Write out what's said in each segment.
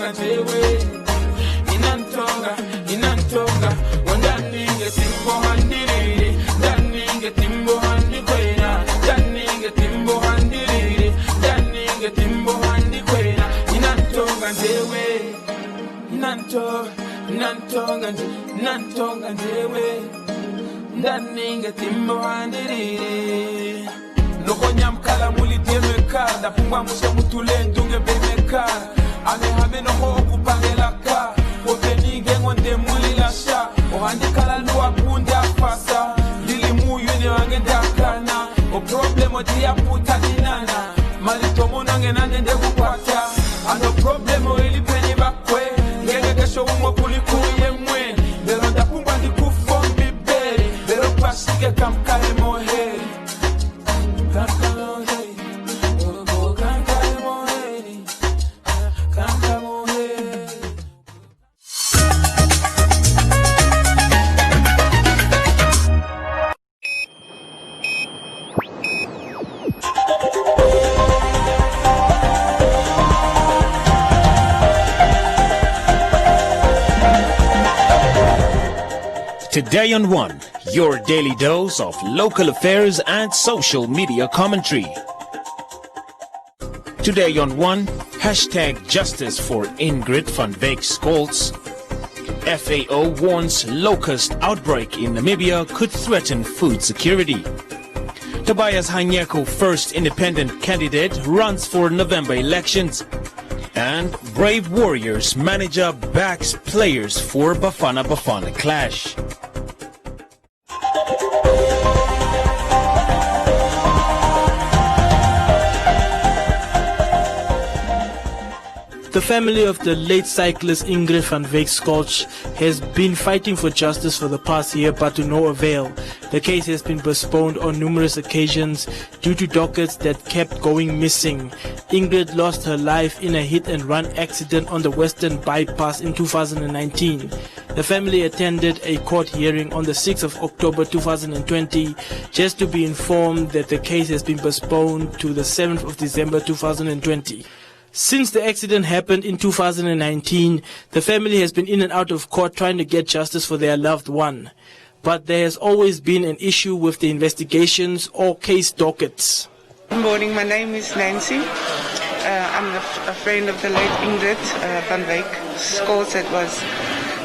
inantonga njewe, inantonga, wandaninge timbo handiri, daninge timbo handi kwena, daninge timbo handiri, daninge timbo handi kwena, inantonga njewe, inantonga njewe, daninge timbo handiri. Loko nyamkala muli temeka, da pungwa musha mutulendo nge bemeka, ame no ho kupangela ka, openi gengonde muli lasha, ohandi kala luwa kundi afasa, lili muyu ni wange dakana, o problemo diya puta dinana, malitomo nange nande kupata, ano problemo ili penye bakwe, ngenge kesho umo kulikuye mwe, bero da pungwa di kufombi beri, bero pasige kamkale mohe. Today on One, your daily dose of local affairs and social media commentary. Today on One, hashtag justice for Ingrid van Wyk Scholz. FAO warns locust outbreak in Namibia could threaten food security. Tobias Hanyeko, first independent candidate, runs for November elections. And Brave Warriors manager backs players for Bafana Bafana clash. The family of the late cyclist Ingrid van Wyk Scholz has been fighting for justice for the past year, but to no avail. The case has been postponed on numerous occasions due to dockets that kept going missing. Ingrid lost her life in a hit-and-run accident on the Western Bypass in 2019. The family attended a court hearing on the 6th of October 2020 just to be informed that the case has been postponed to the 7th of December 2020. Since the accident happened in 2019, the family has been in and out of court trying to get justice for their loved one. But there has always been an issue with the investigations or case dockets. Good morning, my name is Nancy. I'm a friend of the late Ingrid van Wyk Scholz that was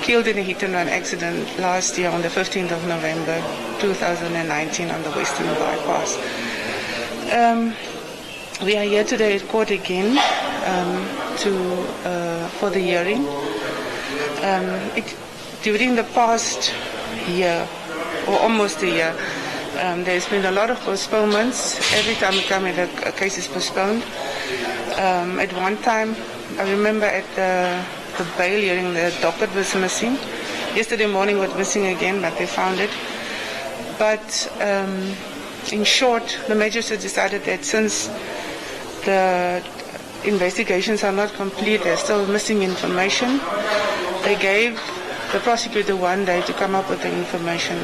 killed in a hit-and-run accident last year on the 15th of November 2019 on the Western Bypass. We are here today at court again for the hearing. During the past year, or almost a year, there's been a lot of postponements. Every time we come in, a case is postponed. At one time, I remember at the bail hearing, the docket was missing. Yesterday morning was missing again, but they found it. But in short, the magistrate decided that since the investigations are not complete, there's still missing information, they gave the prosecutor 1 day to come up with the information.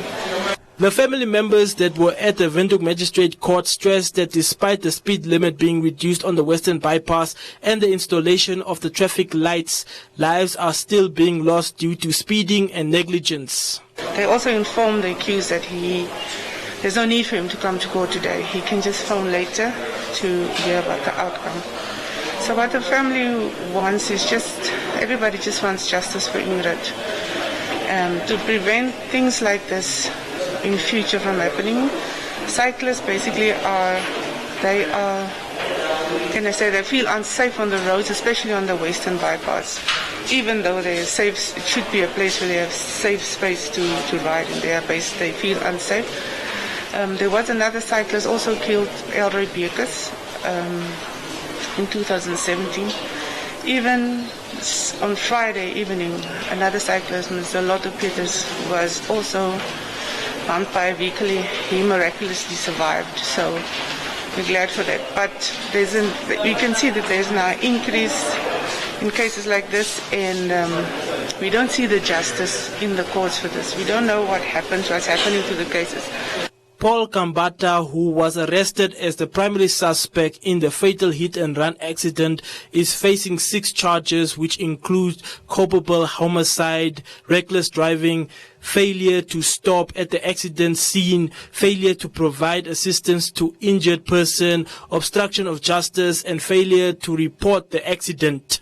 The family members that were at the Windhoek Magistrate Court stressed that despite the speed limit being reduced on the Western Bypass and the installation of the traffic lights, lives are still being lost due to speeding and negligence. They also informed the accused that there's no need for him to come to court today. He can just phone later to hear about the outcome. So what the family wants is everybody just wants justice for Ingrid. To prevent things like this in future from happening, cyclists basically they feel unsafe on the roads, especially on the Western Bypass. Even though they are safe, it should be a place where they have safe space to ride in their base, they feel unsafe. There was another cyclist also killed, Elroy Bekes, in 2017. Even on Friday evening, another cyclist, Mr. Lotto Peters, was also bumped by a vehicle. He miraculously survived, so we're glad for that. But we can see that there's now an increase in cases like this, and we don't see the justice in the courts for this. We don't know what happens, what's happening to the cases. Paul Kambata, who was arrested as the primary suspect in the fatal hit-and-run accident, is facing 6 charges, which include culpable homicide, reckless driving, failure to stop at the accident scene, failure to provide assistance to injured person, obstruction of justice, and failure to report the accident.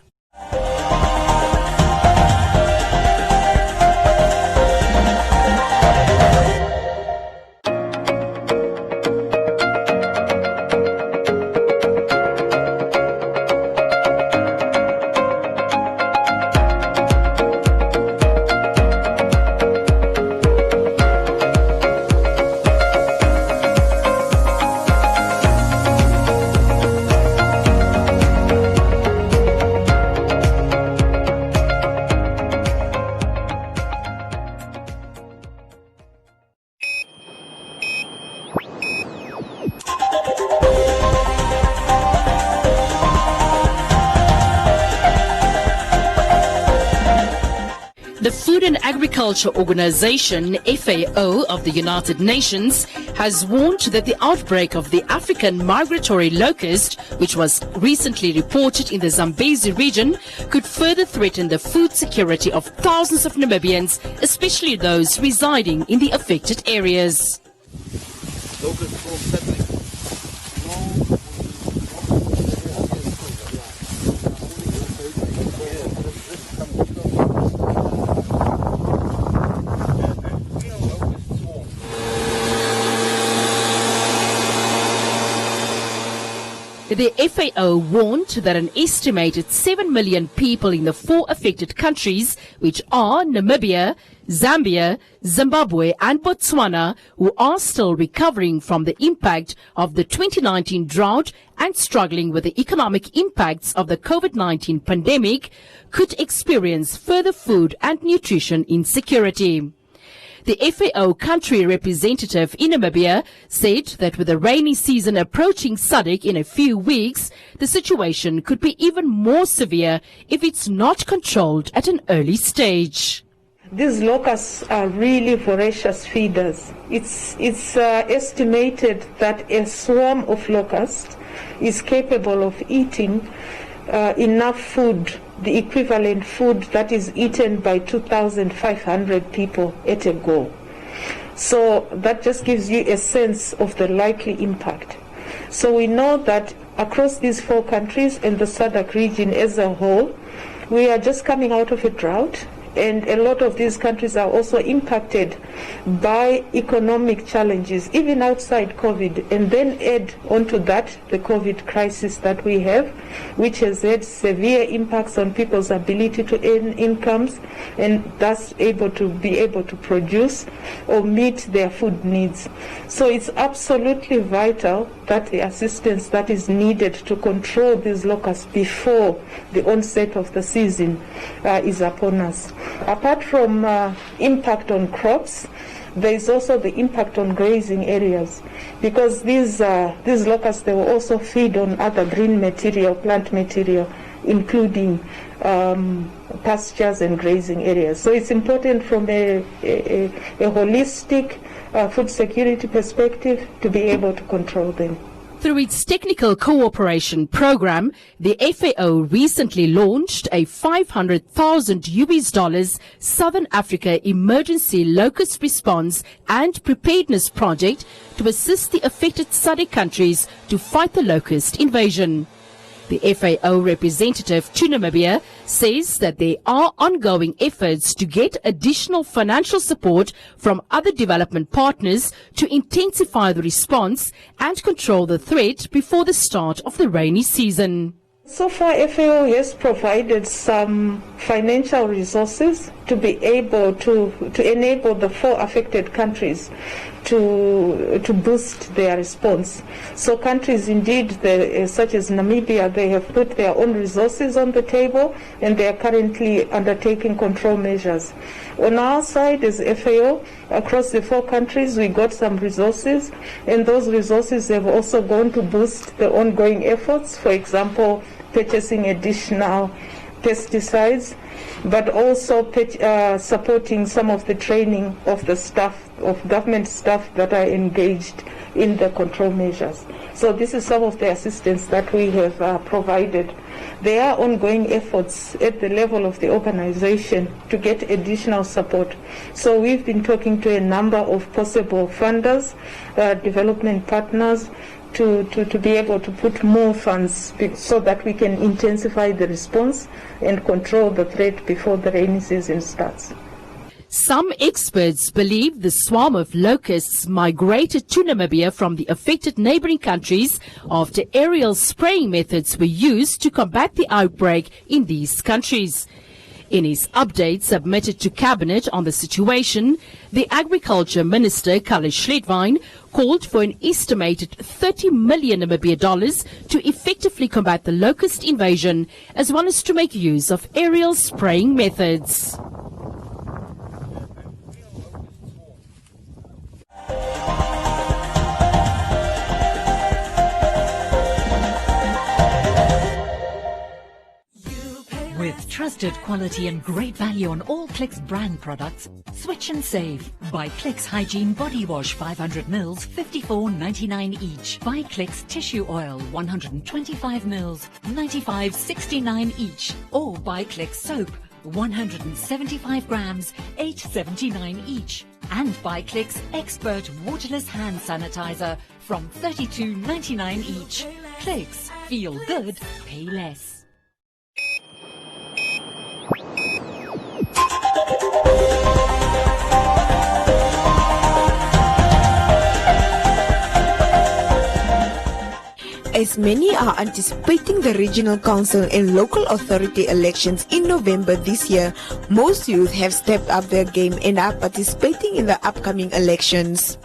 The Food and Agriculture Organization, FAO, of the United Nations has warned that the outbreak of the African migratory locust, which was recently reported in the Zambezi region, could further threaten the food security of thousands of Namibians, especially those residing in the affected areas. The FAO warned that an estimated 7 million people in the 4 affected countries, which are Namibia, Zambia, Zimbabwe and Botswana, who are still recovering from the impact of the 2019 drought and struggling with the economic impacts of the COVID-19 pandemic, could experience further food and nutrition insecurity. The FAO country representative in Namibia said that with the rainy season approaching SADC in a few weeks, the situation could be even more severe if it's not controlled at an early stage. These locusts are really voracious feeders. It's estimated that a swarm of locusts is capable of eating enough food, the equivalent food that is eaten by 2,500 people at a go. So that just gives you a sense of the likely impact. So we know that across these 4 countries and the SADC region as a whole, we are just coming out of a drought, and a lot of these countries are also impacted by economic challenges, even outside COVID, and then add onto that the COVID crisis that we have, which has had severe impacts on people's ability to earn incomes and thus be able to produce or meet their food needs. So it's absolutely vital that the assistance that is needed to control these locusts before the onset of the season is upon us. Apart from impact on crops, there is also the impact on grazing areas, because these locusts, they will also feed on other green material, plant material, including pastures and grazing areas. So it's important from a holistic food security perspective to be able to control them. Through its technical cooperation program, the FAO recently launched a $500,000 Southern Africa Emergency Locust Response and Preparedness Project to assist the affected SADC countries to fight the locust invasion. The FAO representative to Namibia says that there are ongoing efforts to get additional financial support from other development partners to intensify the response and control the threat before the start of the rainy season. So far, FAO has provided some financial resources to be able to enable the 4 affected countries to boost their response. So countries indeed, such as Namibia, they have put their own resources on the table and they are currently undertaking control measures. On our side as FAO, across the 4 countries, we got some resources, and those resources have also gone to boost the ongoing efforts. For example, purchasing additional pesticides, but also supporting some of the training of the staff, of government staff that are engaged in the control measures. So this is some of the assistance that we have provided. There are ongoing efforts at the level of the organization to get additional support. So we've been talking to a number of possible funders, development partners, to be able to put more funds so that we can intensify the response and control the threat before the rainy season starts. Some experts believe the swarm of locusts migrated to Namibia from the affected neighboring countries after aerial spraying methods were used to combat the outbreak in these countries. In his update submitted to Cabinet on the situation, the Agriculture Minister, Kalle Schledwein, called for an estimated $30 million Namibia dollars to effectively combat the locust invasion, as well as to make use of aerial spraying methods. With trusted quality and great value on all Clicks brand products, switch and save. Buy Clicks Hygiene Body Wash 500 mils, $54.99 each. Buy Clicks Tissue Oil 125 mils, $95.69 each. Or buy Clicks Soap 175 grams, $8.79 each. And buy Clicks Expert Waterless Hand Sanitizer from $32.99 each. Clicks. Feel good. Pay less. As many are anticipating the regional council and local authority elections in November this year, most youth have stepped up their game and are participating in the upcoming elections.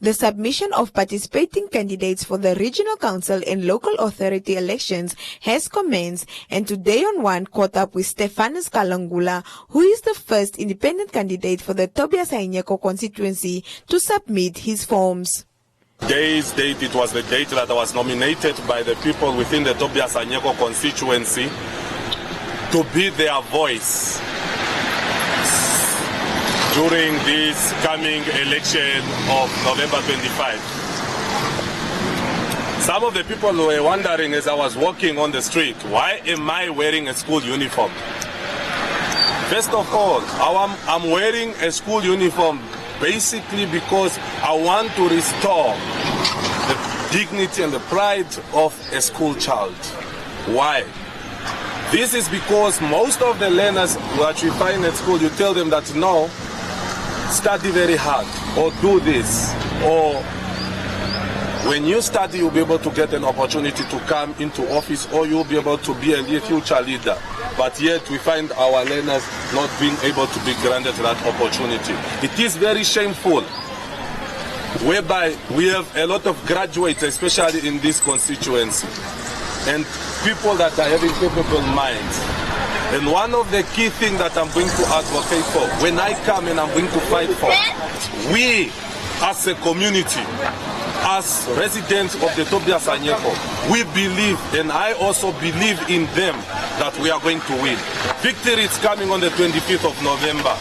The submission of participating candidates for the regional council and local authority elections has commenced, and today on One caught up with Stephanus Kalangula, who is the first independent candidate for the Tobias Hainyeko constituency to submit his forms. Today's date, it was the date that I was nominated by the people within the Tobias Hainyeko constituency to be their voice during this coming election of November 25. Some of the people were wondering as I was walking on the street, why am I wearing a school uniform? First of all, I'm wearing a school uniform basically because I want to restore the dignity and the pride of a school child. Why? This is because most of the learners that we find at school, you tell them that no, study very hard, or do this, or when you study, you'll be able to get an opportunity to come into office, or you'll be able to be a future leader. But yet we find our learners not being able to be granted that opportunity. It is very shameful, whereby we have a lot of graduates, especially in this constituency, and people that are having capable minds. And one of the key things that I'm going to advocate for, when I come and I'm going to fight for, we as a community, as residents of the Tobias Hainyeko, we believe, and I also believe in them, that we are going to win. Victory is coming on the 25th of November,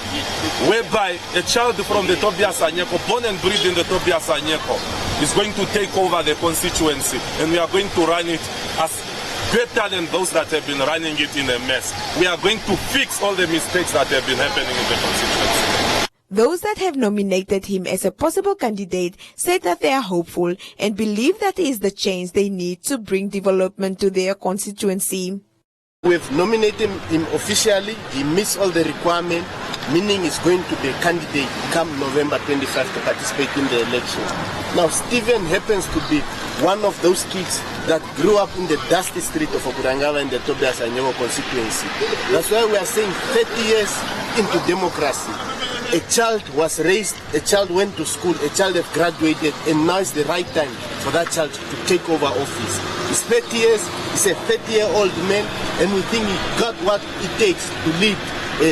whereby a child from the Tobias Hainyeko, born and bred in the Tobias Hainyeko, is going to take over the constituency, and we are going to run it as better than those that have been running it in a mess. We are going to fix all the mistakes that have been happening in the constituency. Those that have nominated him as a possible candidate said that they are hopeful and believe that he is the change they need to bring development to their constituency. We've nominated him officially. He meets all the requirements, meaning he's going to be a candidate come November 25 to participate in the election. Now, Stephen happens to be one of those kids that grew up in the dusty street of Okurangala in the Tobias Hainyeko constituency. That's why we are saying 30 years into democracy, a child was raised, a child went to school, a child has graduated, and now is the right time for that child to take over office. He's 30 years, he's a 30-year-old man, and we think he got what it takes to lead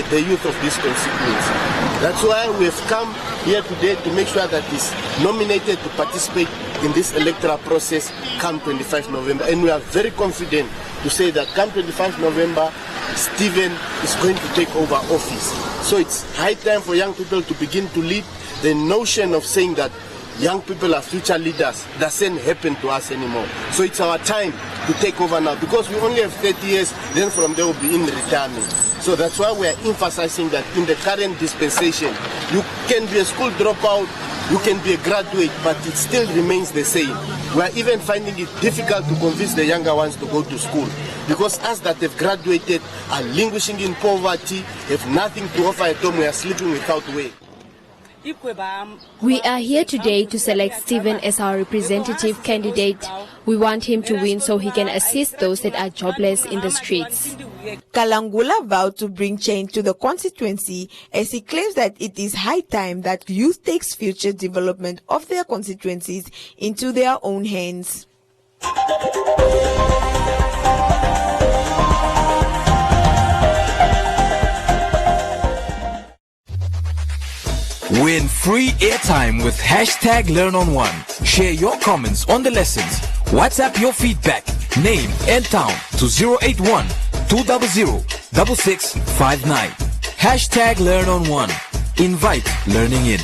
the youth of this constituency. That's why we have come here today to make sure that he's nominated to participate in this electoral process come 25 November. And we are very confident to say that come 25 November, Stephen is going to take over office. So it's high time for young people to begin to lead. The notion of saying that young people are future leaders doesn't happen to us anymore. So it's our time to take over now, because we only have 30 years, then from there we'll be in retirement. So that's why we are emphasizing that in the current dispensation, you can be a school dropout, you can be a graduate, but it still remains the same. We are even finding it difficult to convince the younger ones to go to school, because us that have graduated are languishing in poverty, have nothing to offer at home, we are sleeping without way. We are here today to select Stephen as our representative candidate. We want him to win so he can assist those that are jobless in the streets. Kalangula vowed to bring change to the constituency, as he claims that it is high time that youth takes future development of their constituencies into their own hands. Win free airtime with #LearnOn1. Share your comments on the lessons. WhatsApp your feedback, name and town to 081 200 6659. #LearnOn1. Invite learning in.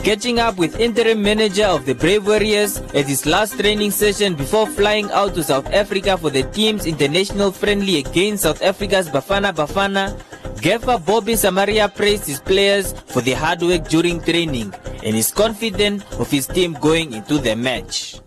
Catching up with interim manager of the Brave Warriors at his last training session before flying out to South Africa for the team's international friendly against South Africa's Bafana Bafana, Gaffer Bobby Samaria praised his players for their hard work during training and is confident of his team going into the match.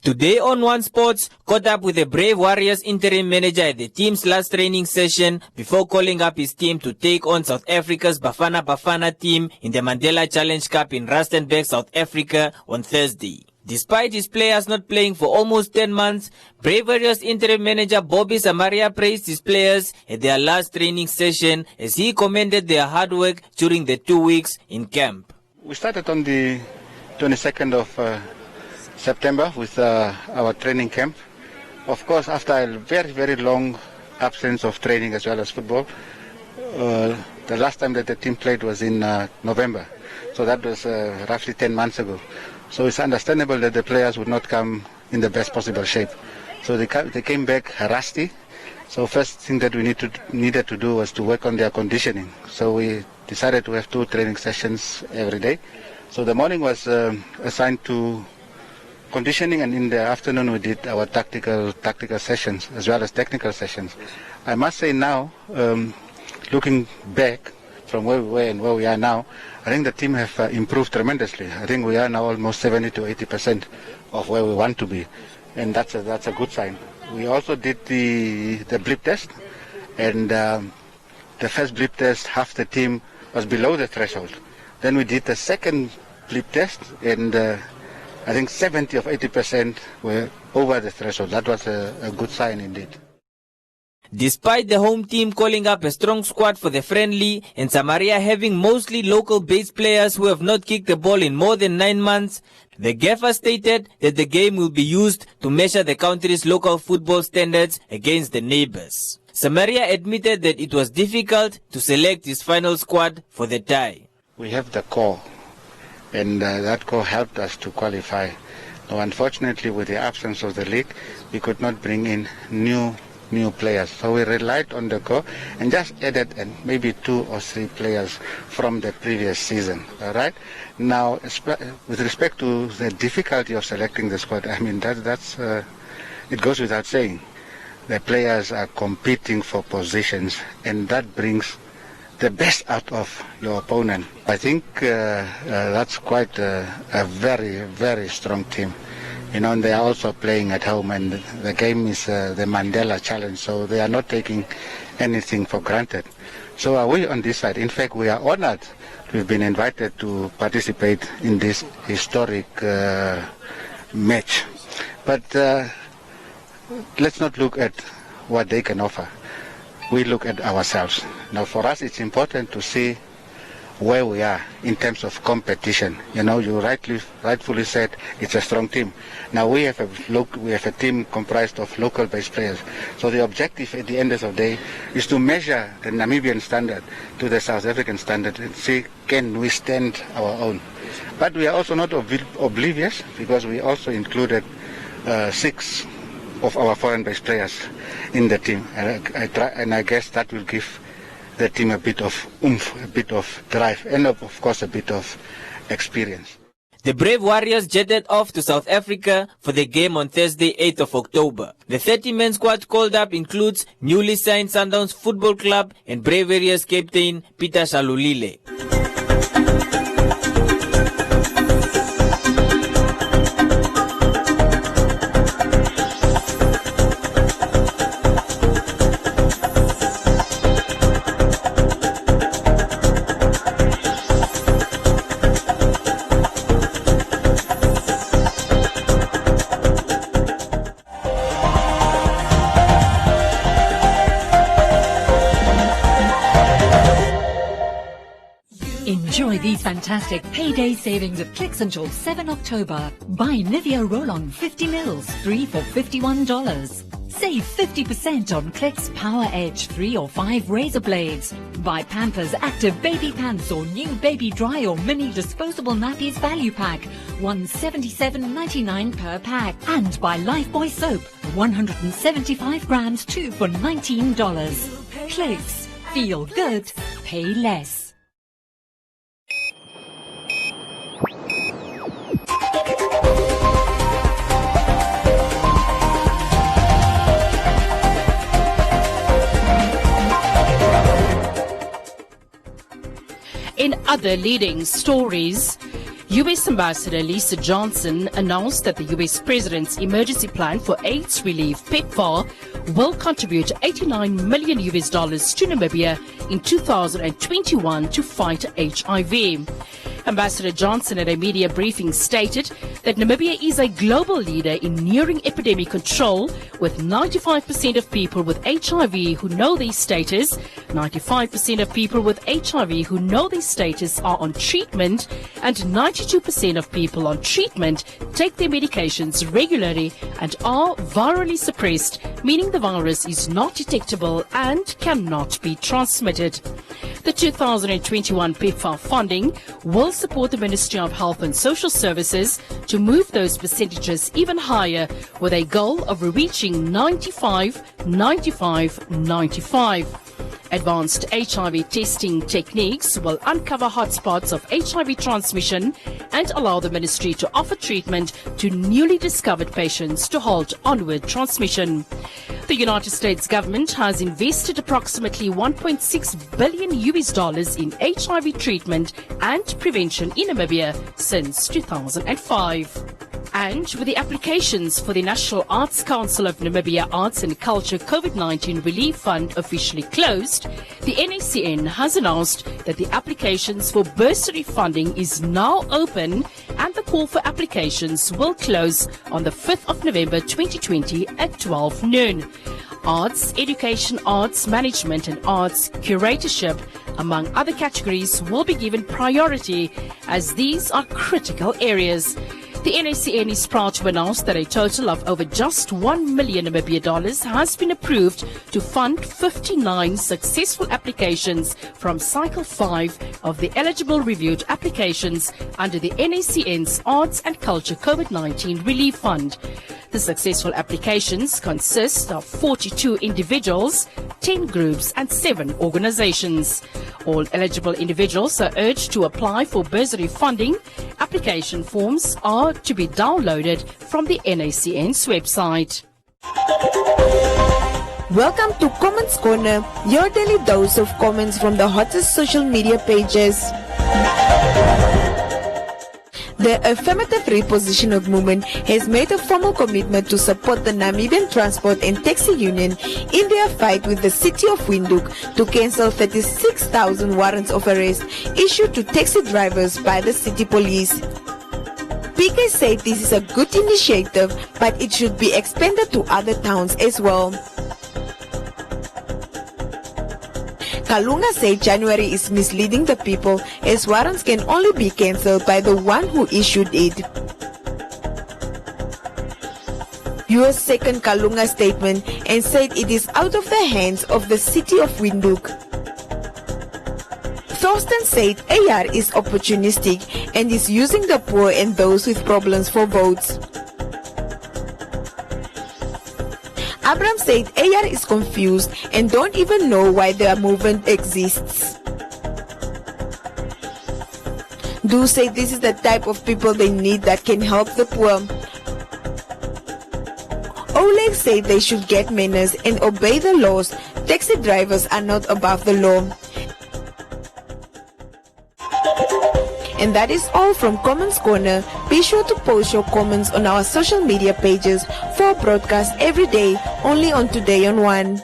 Today on One Sports, caught up with the Brave Warriors interim manager at the team's last training session before calling up his team to take on South Africa's Bafana Bafana team in the Mandela Challenge Cup in Rustenburg, South Africa on Thursday. Despite his players not playing for almost 10 months, Brave Warriors interim manager Bobby Samaria praised his players at their last training session as he commended their hard work during the 2 weeks in camp. We started on the 22nd of September with our training camp. Of course, after a very, very long absence of training as well as football, the last time that the team played was in November. So that was roughly 10 months ago. So it's understandable that the players would not come in the best possible shape. So they came back rusty. So first thing that we needed to do was to work on their conditioning. So we decided to have 2 training sessions every day. So the morning was assigned to conditioning, and in the afternoon we did our tactical sessions as well as technical sessions. I must say now, looking back from where we were and where we are now, I think the team have improved tremendously. I think we are now almost 70 to 80% of where we want to be, and that's a good sign. We also did the blip test, and the first blip test, half the team was below the threshold. Then we did the second blip test, and I think 70 of 80% were over the threshold. That was a good sign indeed. Despite the home team calling up a strong squad for the friendly and Samaria having mostly local-based players who have not kicked the ball in more than 9 months, the gaffer stated that the game will be used to measure the country's local football standards against the neighbors. Samaria admitted that it was difficult to select his final squad for the tie. We have the core, and that core helped us to qualify. Now, unfortunately, with the absence of the league, we could not bring in new players. So we relied on the core and just added maybe 2 or 3 players from the previous season. All right. Now, with respect to the difficulty of selecting the squad, I mean that's it goes without saying. The players are competing for positions, and that brings the best out of your opponent. I think that's quite a very, very strong team. You know, and they are also playing at home, and the game is the Mandela Challenge, so they are not taking anything for granted. So are we on this side. In fact, we are honored to have been invited to participate in this historic match. But let's not look at what they can offer. We look at ourselves. Now, for us, it's important to see where we are in terms of competition. You know, you rightfully said it's a strong team. Now we have a team comprised of local-based players. So the objective at the end of the day is to measure the Namibian standard to the South African standard and see can we stand our own. But we are also not oblivious, because we also included 6 of our foreign-based players in the team, and I guess that will give the team a bit of oomph, a bit of drive, and of course a bit of experience. The Brave Warriors jetted off to South Africa for the game on Thursday, 8th of October. The 30-man squad called up includes newly signed Sundowns Football Club and Brave Warriors captain Peter Shalulile. Enjoy these fantastic payday savings at Clicks until 7 October. Buy Nivea Roll-On 50 mils, 3 for $51. Save 50% on Clicks Power Edge 3 or 5 razor blades. Buy Pampers Active Baby Pants or new Baby Dry or Mini Disposable Nappies Value Pack, $177.99 per pack. And buy Lifebuoy Soap, 175 grams, 2 for $19. Clicks. Feel good. Pay less. In other leading stories, U.S. Ambassador Lisa Johnson announced that the U.S. President's emergency plan for AIDS relief, PEPFAR, will contribute $89 million to Namibia in 2021 to fight HIV. Ambassador Johnson at a media briefing stated that Namibia is a global leader in nearing epidemic control, with 95% of people with HIV who know their status, 95% of people with HIV who know their status are on treatment, and 92% of people on treatment take their medications regularly and are virally suppressed, meaning the virus is not detectable and cannot be transmitted. The 2021 PEPFAR funding will support the Ministry of Health and Social Services to move those percentages even higher, with a goal of reaching 95. Advanced HIV testing techniques will uncover hotspots of HIV transmission and allow the ministry to offer treatment to newly discovered patients to halt onward transmission. The United States government has invested approximately $1.6 billion in HIV treatment and prevention in Namibia since 2005. And with the applications for the National Arts Council of Namibia Arts and Culture COVID-19 Relief Fund officially closed, the NACN has announced that the applications for bursary funding is now open, and the call for applications will close on the 5th of November 2020 at 12 noon. Arts, education, arts management and arts curatorship, among other categories, will be given priority as these are critical areas. The NACN is proud to announce that a total of over just $1 million Namibia has been approved to fund 59 successful applications from Cycle 5 of the eligible reviewed applications under the NACN's Arts and Culture COVID-19 Relief Fund. The successful applications consist of 42 individuals, 10 groups and 7 organizations. All eligible individuals are urged to apply for bursary funding. Application forms are to be downloaded from the NACN's website. Welcome to Comments Corner, your daily dose of comments from the hottest social media pages. The Affirmative Repositioning Movement has made a formal commitment to support the Namibian Transport and Taxi Union in their fight with the city of Windhoek to cancel 36,000 warrants of arrest issued to taxi drivers by the city police. PK said this is a good initiative, but it should be expanded to other towns as well. Kalunga said January is misleading the people as warrants can only be cancelled by the one who issued it. US second Kalunga statement and said it is out of the hands of the city of Windhoek. Thorsten said AR is opportunistic and is using the poor and those with problems for votes. Abraham said AR is confused and don't even know why their movement exists. Du said this is the type of people they need that can help the poor. Oleg said they should get manners and obey the laws. Taxi drivers are not above the law. And that is all from Comments Corner. Be sure to post your comments on our social media pages for broadcast every day, only on Today on One.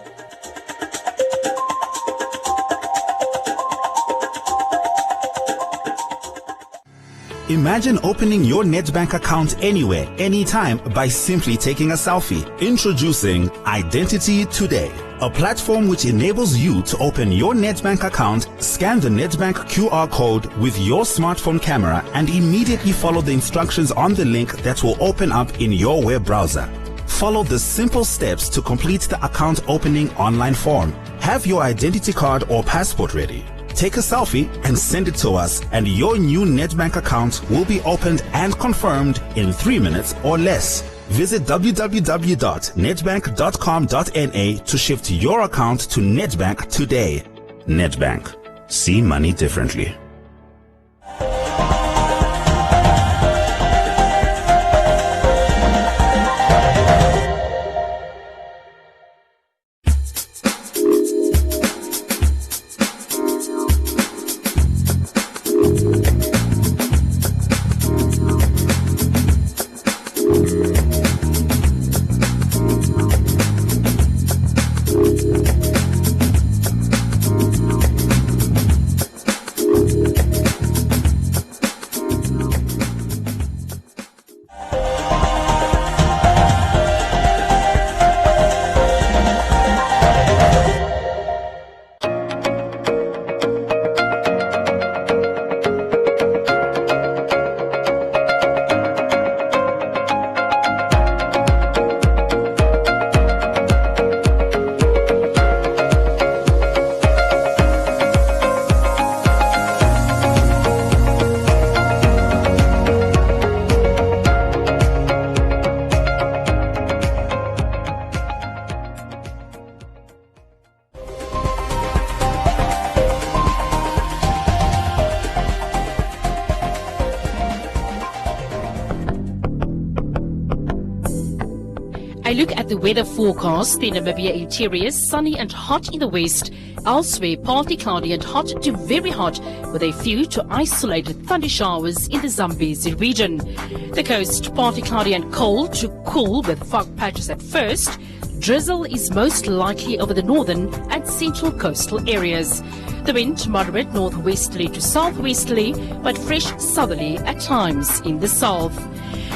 Imagine opening your Nedbank account anywhere, anytime by simply taking a selfie. Introducing Identity Today, a platform which enables you to open your Nedbank account, scan the Nedbank QR code with your smartphone camera, and immediately follow the instructions on the link that will open up in your web browser. Follow the simple steps to complete the account opening online form. Have your identity card or passport ready. Take a selfie and send it to us, and your new Nedbank account will be opened and confirmed in 3 minutes or less. Visit www.nedbank.com.na to shift your account to Nedbank today. Nedbank. See money differently. I look at the weather forecast. The Namibia interior is sunny and hot in the west. Elsewhere, partly cloudy and hot to very hot, with a few to isolated thunder showers in the Zambezi region. The coast, partly cloudy and cold to cool with fog patches at first. Drizzle is most likely over the northern and central coastal areas. The wind moderate northwesterly to southwesterly, but fresh southerly at times in the south.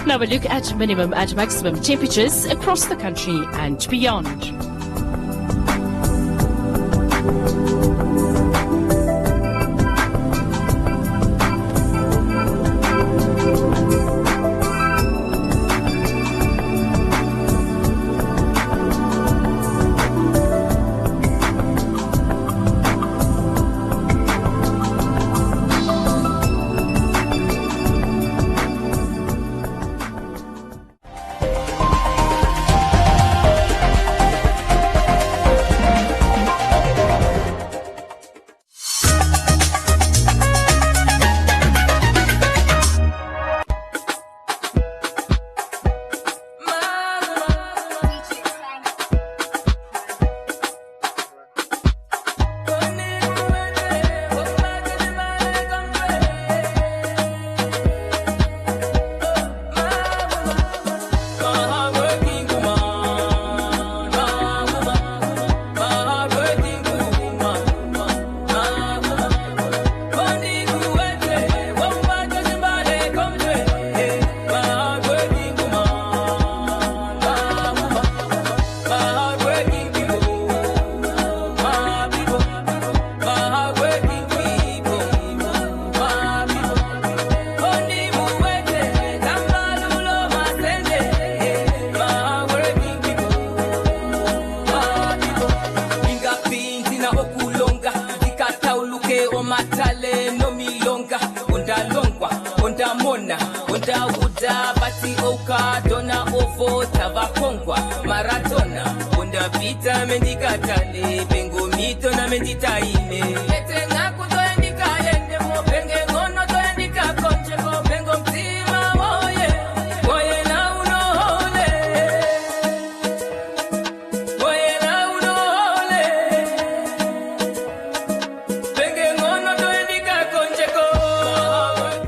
Now we look at minimum and maximum temperatures across the country and beyond. meditaime